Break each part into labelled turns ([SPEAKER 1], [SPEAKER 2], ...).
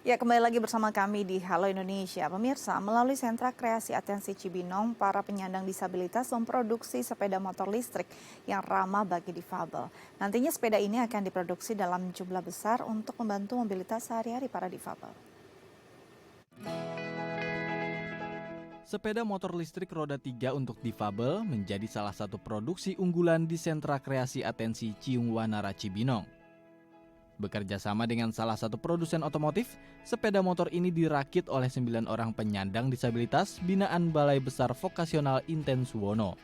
[SPEAKER 1] Ya, kembali lagi bersama kami di Halo Indonesia. Pemirsa, melalui Sentra Kreasi Atensi Cibinong, para penyandang disabilitas memproduksi sepeda motor listrik yang ramah bagi difabel. Nantinya sepeda ini akan diproduksi dalam jumlah besar untuk membantu mobilitas sehari-hari para difabel.
[SPEAKER 2] Sepeda motor listrik roda 3 untuk difabel menjadi salah satu produksi unggulan di Sentra Kreasi Atensi Ciung Wanara Cibinong. Bekerja sama dengan salah satu produsen otomotif, sepeda motor ini dirakit oleh 9 orang penyandang disabilitas binaan Balai Besar Vokasional Inten Suwono.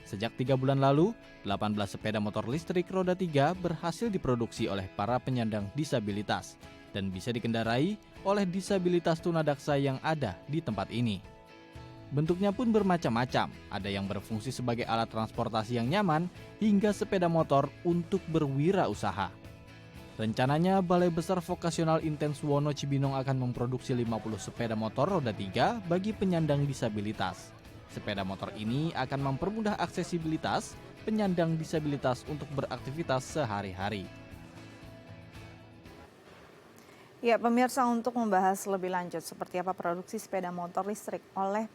[SPEAKER 2] Sejak 3 bulan lalu, 18 sepeda motor listrik roda 3 berhasil diproduksi oleh para penyandang disabilitas dan bisa dikendarai oleh disabilitas tunadaksa yang ada di tempat ini. Bentuknya pun bermacam-macam, ada yang berfungsi sebagai alat transportasi yang nyaman hingga sepeda motor untuk berwirausaha. Rencananya, Balai Besar Vokasional Inten Suwono Cibinong akan memproduksi 50 sepeda motor roda 3 bagi penyandang disabilitas. Sepeda motor ini akan mempermudah aksesibilitas penyandang disabilitas untuk beraktivitas sehari-hari.
[SPEAKER 1] Ya, pemirsa, untuk membahas lebih lanjut seperti apa produksi sepeda motor listrik oleh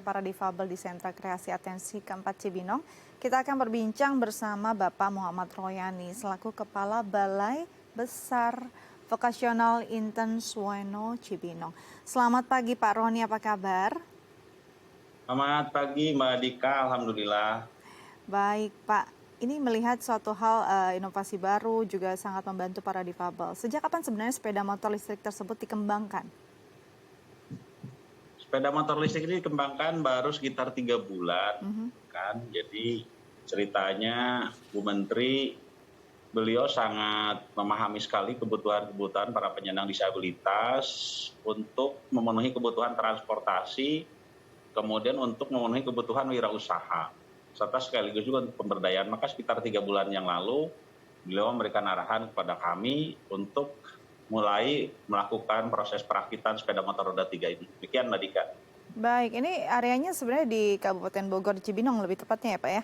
[SPEAKER 1] para difabel di Sentra Kreasi Atensi keempat Cibinong, kita akan berbincang bersama Bapak Muhammad Royani selaku Kepala Balai Besar Vokasional Inten Suwono Cibinong. Selamat pagi Pak Roni, apa kabar?
[SPEAKER 3] Selamat pagi Mbak Dika, Alhamdulillah.
[SPEAKER 1] Baik Pak, ini melihat suatu hal inovasi baru juga sangat membantu para difabel. Sejak kapan sebenarnya sepeda motor listrik tersebut dikembangkan?
[SPEAKER 3] Sepeda motor listrik ini dikembangkan baru sekitar 3 bulan, kan. Jadi ceritanya Bu Menteri, beliau sangat memahami sekali kebutuhan-kebutuhan para penyandang disabilitas untuk memenuhi kebutuhan transportasi, kemudian untuk memenuhi kebutuhan wirausaha, serta sekaligus juga untuk pemberdayaan. Maka sekitar 3 bulan yang lalu, beliau memberikan arahan kepada kami untuk mulai melakukan proses perakitan sepeda motor roda 3 ini. Demikian Mbak Dika.
[SPEAKER 1] Baik, ini areanya sebenarnya di Kabupaten Bogor, Cibinong lebih tepatnya ya Pak ya?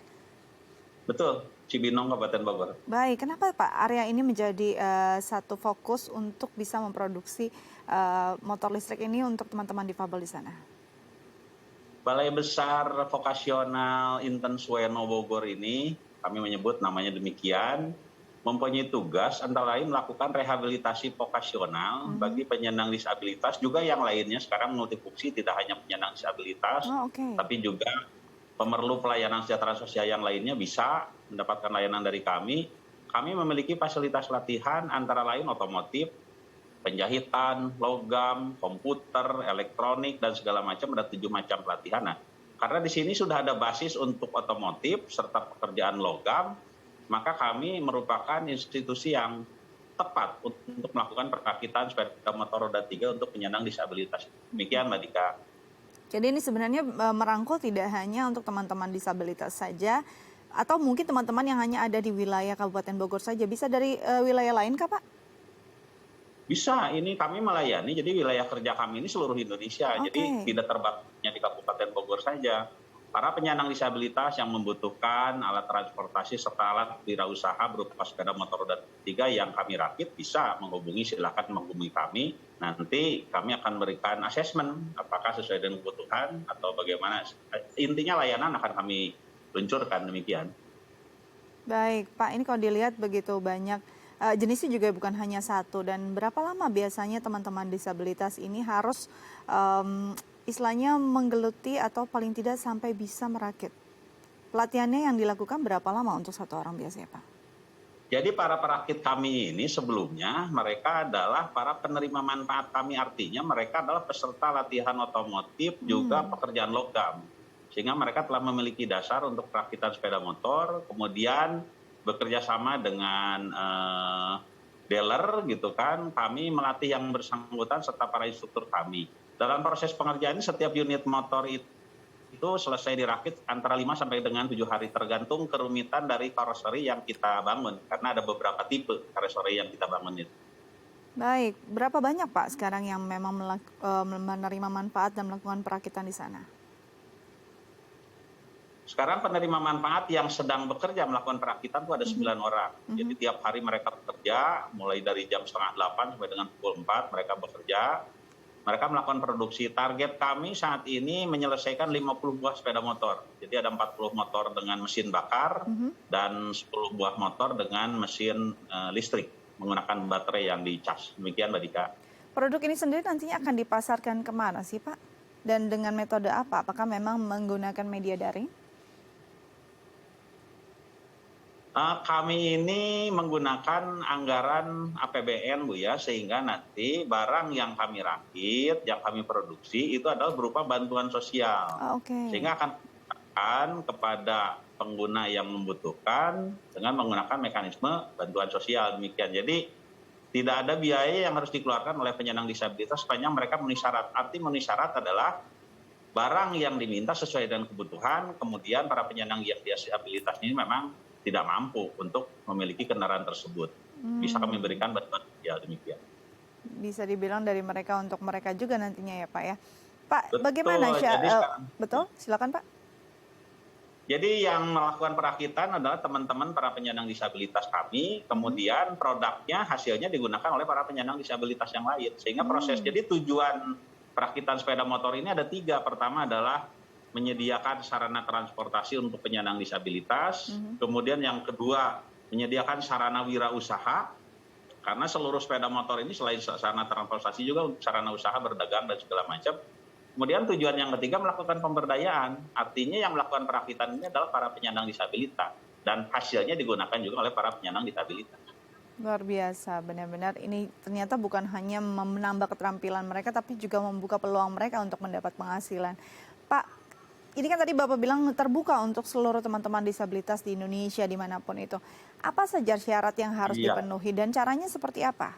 [SPEAKER 3] Betul, Cibinong, Kabupaten Bogor.
[SPEAKER 1] Baik, kenapa Pak area ini menjadi satu fokus untuk bisa memproduksi motor listrik ini untuk teman-teman difabel di sana?
[SPEAKER 3] Balai Besar Vokasional Inten Suwono Bogor ini, kami menyebut namanya demikian, mempunyai tugas antara lain melakukan rehabilitasi vokasional bagi penyandang disabilitas, juga yang lainnya sekarang multifungsi, tidak hanya penyandang disabilitas, tapi juga pemerlu pelayanan sejahtera sosial yang lainnya bisa mendapatkan layanan dari kami. Kami memiliki fasilitas latihan antara lain otomotif, penjahitan, logam, komputer, elektronik, dan segala macam, ada 7 macam pelatihan. Nah, karena di sini sudah ada basis untuk otomotif serta pekerjaan logam, maka kami merupakan institusi yang tepat untuk melakukan perakitan sepeda motor roda 3 untuk penyandang disabilitas. Demikian Mbak Dika.
[SPEAKER 1] Jadi ini sebenarnya merangkul tidak hanya untuk teman-teman disabilitas saja, atau mungkin teman-teman yang hanya ada di wilayah Kabupaten Bogor saja, bisa dari wilayah lain kah Pak?
[SPEAKER 3] Bisa, ini kami melayani, jadi wilayah kerja kami ini seluruh Indonesia, jadi tidak terbatasnya di Kabupaten Bogor saja. Para penyandang disabilitas yang membutuhkan alat transportasi serta alat wirausaha berupa sepeda motor roda 3 yang kami rakit bisa silakan menghubungi kami. Nanti kami akan berikan asesmen apakah sesuai dengan kebutuhan atau bagaimana. Intinya layanan akan kami luncurkan, demikian.
[SPEAKER 1] Baik Pak, ini kalau dilihat begitu banyak jenisnya juga bukan hanya satu, dan berapa lama biasanya teman-teman disabilitas ini harus istilahnya menggeluti atau paling tidak sampai bisa merakit? Pelatihannya yang dilakukan berapa lama untuk satu orang biasanya Pak?
[SPEAKER 3] Jadi para perakit kami ini sebelumnya mereka adalah para penerima manfaat kami, artinya mereka adalah peserta latihan otomotif juga pekerjaan logam. Sehingga mereka telah memiliki dasar untuk perakitan sepeda motor, kemudian bekerja sama dengan dealer gitu kan, kami melatih yang bersangkutan serta para instruktur kami. Dalam proses pengerjaan ini setiap unit motor itu selesai dirakit antara 5 sampai dengan 7 hari tergantung kerumitan dari karoseri yang kita bangun, karena ada beberapa tipe karoseri yang kita bangun itu.
[SPEAKER 1] Baik, berapa banyak Pak sekarang yang memang menerima manfaat dan melakukan perakitan di sana?
[SPEAKER 3] Sekarang penerima manfaat yang sedang bekerja melakukan perakitan itu ada 9 orang. Jadi tiap hari mereka bekerja, mulai dari jam 7:30 sampai dengan pukul 4 mereka bekerja. Mereka melakukan produksi. Target kami saat ini menyelesaikan 50 buah sepeda motor. Jadi ada 40 motor dengan mesin bakar dan 10 buah motor dengan mesin listrik menggunakan baterai yang dicas. Demikian Mbak Dika.
[SPEAKER 1] Produk ini sendiri nantinya akan dipasarkan kemana sih Pak? Dan dengan metode apa? Apakah memang menggunakan media daring?
[SPEAKER 3] Kami ini menggunakan anggaran APBN Bu ya, sehingga nanti barang yang kami rakit, yang kami produksi itu adalah berupa bantuan sosial.
[SPEAKER 1] Oke.
[SPEAKER 3] Sehingga akan diberikan kepada pengguna yang membutuhkan dengan menggunakan mekanisme bantuan sosial demikian. Jadi tidak ada biaya yang harus dikeluarkan oleh penyandang disabilitas sepanjang mereka memenuhi syarat. Arti memenuhi syarat adalah barang yang diminta sesuai dengan kebutuhan, kemudian para penyandang yang disabilitas ini memang tidak mampu untuk memiliki kendaraan tersebut. Bisa kami berikan bantuan sosial demikian.
[SPEAKER 1] Bisa dibilang dari mereka untuk mereka juga nantinya ya Pak ya. Pak,
[SPEAKER 3] Betul,
[SPEAKER 1] bagaimana
[SPEAKER 3] jadi
[SPEAKER 1] betul? Silakan Pak.
[SPEAKER 3] Jadi yang melakukan perakitan adalah teman-teman para penyandang disabilitas kami, kemudian produknya hasilnya digunakan oleh para penyandang disabilitas yang lain. Sehingga proses, jadi tujuan perakitan sepeda motor ini ada 3. Pertama adalah menyediakan sarana transportasi untuk penyandang disabilitas. Kemudian yang kedua, menyediakan sarana wirausaha. Karena seluruh sepeda motor ini selain sarana transportasi juga untuk sarana usaha berdagang dan segala macam. Kemudian tujuan yang ketiga melakukan pemberdayaan. Artinya yang melakukan perakitan ini adalah para penyandang disabilitas. Dan hasilnya digunakan juga oleh para penyandang disabilitas.
[SPEAKER 1] Luar biasa, benar-benar ini ternyata bukan hanya menambah keterampilan mereka, tapi juga membuka peluang mereka untuk mendapat penghasilan. Pak, ini kan tadi Bapak bilang terbuka untuk seluruh teman-teman disabilitas di Indonesia dimanapun itu. Apa saja syarat yang harus dipenuhi dan caranya seperti apa?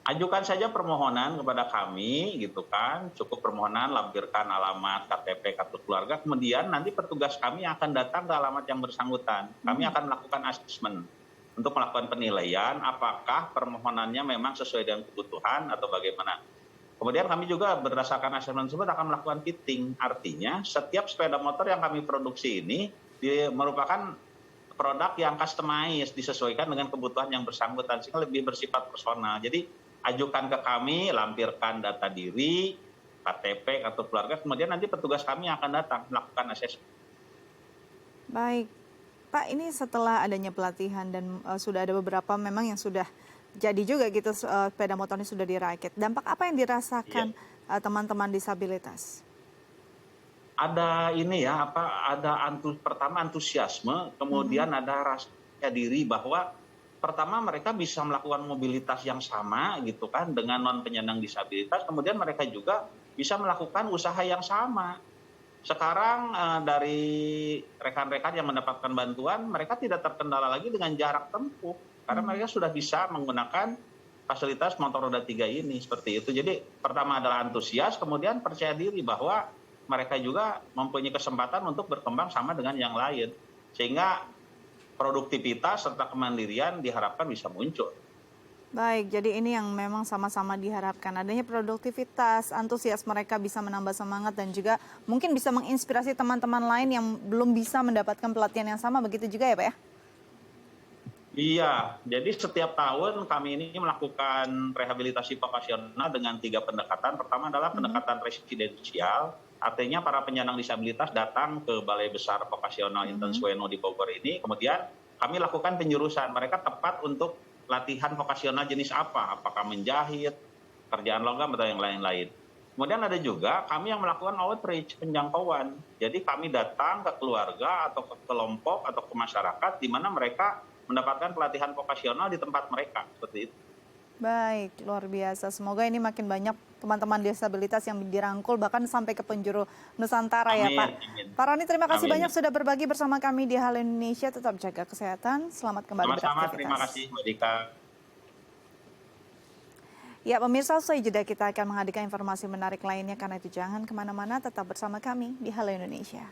[SPEAKER 3] Ajukan saja permohonan kepada kami gitu kan, cukup permohonan, lampirkan alamat, KTP, kartu keluarga, kemudian nanti petugas kami akan datang ke alamat yang bersangkutan. Kami akan melakukan asesmen untuk melakukan penilaian apakah permohonannya memang sesuai dengan kebutuhan atau bagaimana. Kemudian kami juga berdasarkan asesmen tersebut akan melakukan fitting. Artinya setiap sepeda motor yang kami produksi ini merupakan produk yang customized, disesuaikan dengan kebutuhan yang bersangkutan sehingga lebih bersifat personal. Jadi ajukan ke kami, lampirkan data diri, KTP, kartu keluarga, kemudian nanti petugas kami akan datang melakukan asesmen.
[SPEAKER 1] Baik, Pak, ini setelah adanya pelatihan dan sudah ada beberapa memang yang sudah jadi juga gitu sepeda motor ini sudah dirakit. Dampak apa yang dirasakan teman-teman disabilitas?
[SPEAKER 3] Ada ini ya, pertama antusiasme, kemudian ada rasa diri bahwa pertama mereka bisa melakukan mobilitas yang sama gitu kan dengan non penyandang disabilitas, kemudian mereka juga bisa melakukan usaha yang sama. Sekarang dari rekan-rekan yang mendapatkan bantuan, mereka tidak terkendala lagi dengan jarak tempuh. Karena mereka sudah bisa menggunakan fasilitas motor roda 3 ini seperti itu. Jadi pertama adalah antusias, kemudian percaya diri bahwa mereka juga mempunyai kesempatan untuk berkembang sama dengan yang lain. Sehingga produktivitas serta kemandirian diharapkan bisa muncul.
[SPEAKER 1] Baik, jadi ini yang memang sama-sama diharapkan. Adanya produktivitas, antusias mereka bisa menambah semangat dan juga mungkin bisa menginspirasi teman-teman lain yang belum bisa mendapatkan pelatihan yang sama. Begitu juga ya Pak ya?
[SPEAKER 3] Iya, jadi setiap tahun kami ini melakukan rehabilitasi vokasional dengan 3 pendekatan. Pertama adalah pendekatan residensial, artinya para penyandang disabilitas datang ke Balai Besar Vokasional Inten Suweno di Bogor ini. Kemudian kami lakukan penjurusan, mereka tepat untuk latihan vokasional jenis apa, apakah menjahit, kerjaan logam atau yang lain-lain. Kemudian ada juga kami yang melakukan outreach, penjangkauan. Jadi kami datang ke keluarga atau ke kelompok atau ke masyarakat di mana mereka mendapatkan pelatihan vokasional di tempat mereka, seperti itu.
[SPEAKER 1] Baik, luar biasa. Semoga ini makin banyak teman-teman disabilitas yang dirangkul bahkan sampai ke penjuru Nusantara ya Pak. Pak Roni, terima kasih banyak sudah berbagi bersama kami di Halo Indonesia. Tetap jaga kesehatan, selamat kembali beraktivitas.
[SPEAKER 3] Sama-sama, terima kasih Mbak Dika.
[SPEAKER 1] Ya pemirsa, usai jeda kita akan menghadirkan informasi menarik lainnya, karena itu jangan kemana-mana, tetap bersama kami di Halo Indonesia.